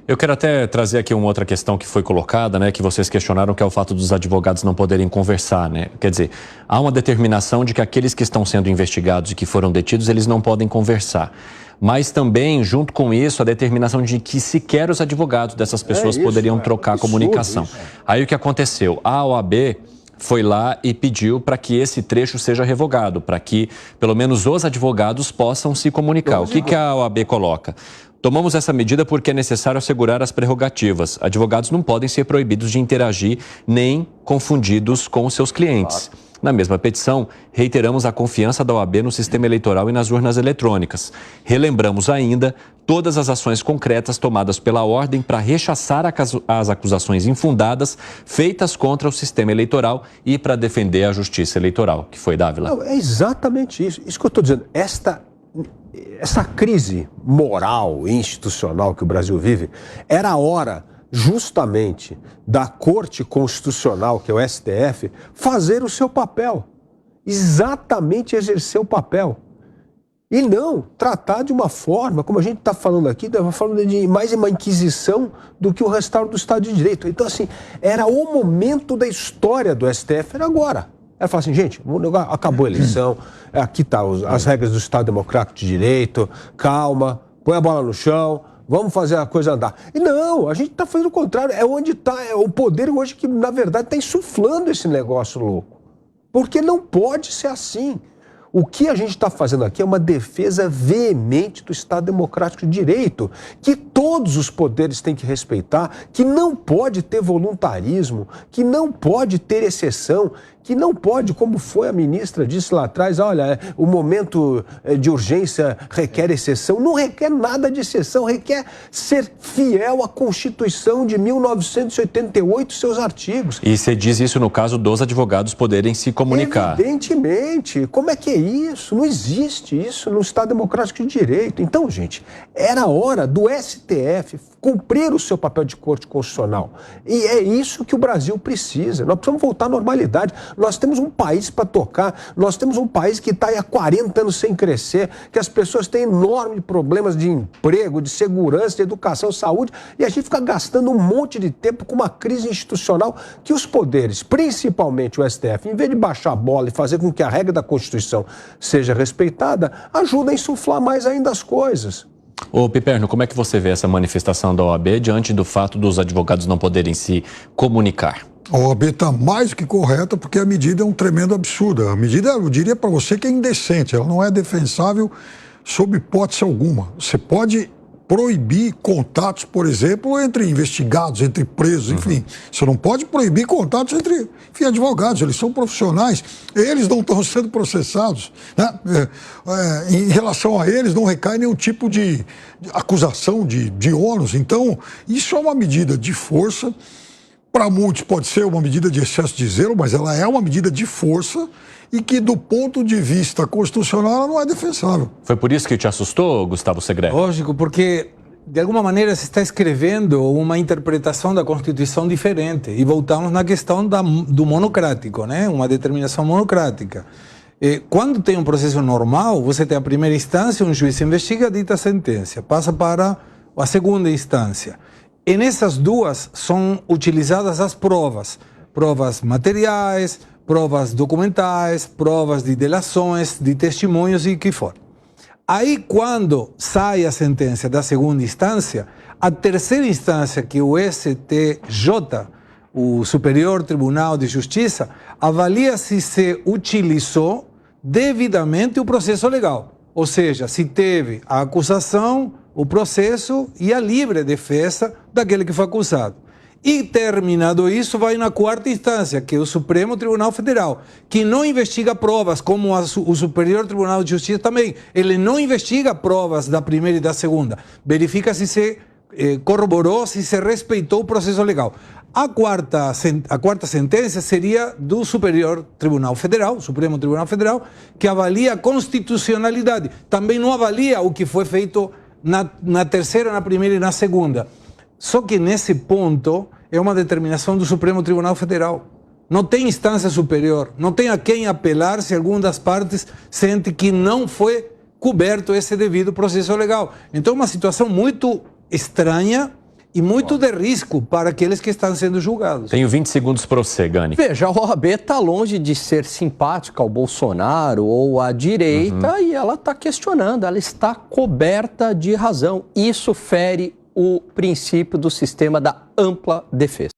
Eu quero até trazer aqui uma outra questão que foi colocada, né, que vocês questionaram, que é o fato dos advogados não poderem conversar, né? Quer dizer, há uma determinação de que aqueles que estão sendo investigados e que foram detidos, eles não podem conversar. Mas também, junto com isso, a determinação de que sequer os advogados dessas pessoas poderiam trocar comunicação. Aí o que aconteceu? A OAB foi lá e pediu para que esse trecho seja revogado, para que pelo menos os advogados possam se comunicar. O que a OAB coloca? Tomamos essa medida porque é necessário assegurar as prerrogativas. Advogados não podem ser proibidos de interagir nem confundidos com os seus clientes. Na mesma petição, reiteramos a confiança da OAB no sistema eleitoral e nas urnas eletrônicas. Relembramos ainda todas as ações concretas tomadas pela ordem para rechaçar as acusações infundadas feitas contra o sistema eleitoral e para defender a justiça eleitoral, que foi Dávila. Não, é exatamente isso. Isso que eu estou dizendo. Essa crise moral e institucional que o Brasil vive, era a hora justamente da Corte Constitucional, que é o STF, fazer o seu papel. Exatamente exercer o papel. E não tratar de uma forma, como a gente está falando aqui, falando de mais uma inquisição do que o restauro do Estado de Direito. Então, assim, era o momento da história do STF, era agora. Ela fala assim, gente, acabou a eleição, aqui tá as regras do Estado Democrático de Direito, calma, põe a bola no chão, vamos fazer a coisa andar. E não, a gente está fazendo o contrário, é onde está o poder hoje que, na verdade, está insuflando esse negócio louco. Porque não pode ser assim. O que a gente está fazendo aqui é uma defesa veemente do Estado Democrático de Direito, que todos os poderes têm que respeitar, que não pode ter voluntarismo, que não pode ter exceção, que não pode, como foi a ministra disse lá atrás, olha, o momento de urgência requer exceção. Não requer nada de exceção, requer ser fiel à Constituição de 1988, seus artigos. E você diz isso no caso dos advogados poderem se comunicar. Evidentemente. Como é que é isso? Não existe isso no Estado Democrático de Direito. Então, gente, era hora do STF cumprir o seu papel de Corte Constitucional. E é isso que o Brasil precisa. Nós precisamos voltar à normalidade. Nós temos um país para tocar, nós temos um país que está há 40 anos sem crescer, que as pessoas têm enormes problemas de emprego, de segurança, de educação, saúde, e a gente fica gastando um monte de tempo com uma crise institucional que os poderes, principalmente o STF, em vez de baixar a bola e fazer com que a regra da Constituição seja respeitada, ajuda a insuflar mais ainda as coisas. Ô Piperno, como é que você vê essa manifestação da OAB diante do fato dos advogados não poderem se comunicar? A OAB está mais que correta porque a medida é um tremendo absurdo. A medida, eu diria para você que é indecente, ela não é defensável sob hipótese alguma. Você pode proibir contatos, por exemplo, entre investigados, entre presos, enfim. Você não pode proibir contatos entre advogados, eles são profissionais, eles não estão sendo processados, né? Em relação a eles não recai nenhum tipo de acusação de ônus. Então, isso é uma medida de força. Para muitos pode ser uma medida de excesso de zelo, mas ela é uma medida de força e que, do ponto de vista constitucional, ela não é defensável. Foi por isso que te assustou, Gustavo Segré? Lógico, porque, de alguma maneira, se está escrevendo uma interpretação da Constituição diferente. E voltamos na questão do monocrático, né? Uma determinação monocrática. Quando tem um processo normal, você tem a primeira instância, um juiz investiga, dita a sentença, passa para a segunda instância. E nessas duas são utilizadas as provas materiais, provas documentais, provas de delações, de testemunhos e o que for. Aí, quando sai a sentença da segunda instância, a terceira instância, que é o STJ, o Superior Tribunal de Justiça, avalia se se utilizou devidamente o processo legal. Ou seja, se teve a acusação, o processo e a livre defesa daquele que foi acusado. E, terminado isso, vai na quarta instância, que é o Supremo Tribunal Federal, que não investiga provas, como o Superior Tribunal de Justiça também. Ele não investiga provas da primeira e da segunda. Verifica se se corroborou, se se respeitou o processo legal. A quarta sentença seria do Superior Tribunal Federal, Supremo Tribunal Federal, que avalia a constitucionalidade. Também não avalia o que foi feito na terceira, na primeira e na segunda. Só que nesse ponto é uma determinação do Supremo Tribunal Federal. Não tem instância superior, não tem a quem apelar se alguma das partes sente que não foi coberto esse devido processo legal. Então é uma situação muito estranha e muito de risco para aqueles que estão sendo julgados. Tenho 20 segundos para você, Gani. Veja, a OAB está longe de ser simpática ao Bolsonaro ou à direita e ela está questionando, ela está coberta de razão. Isso fere o princípio do sistema da ampla defesa.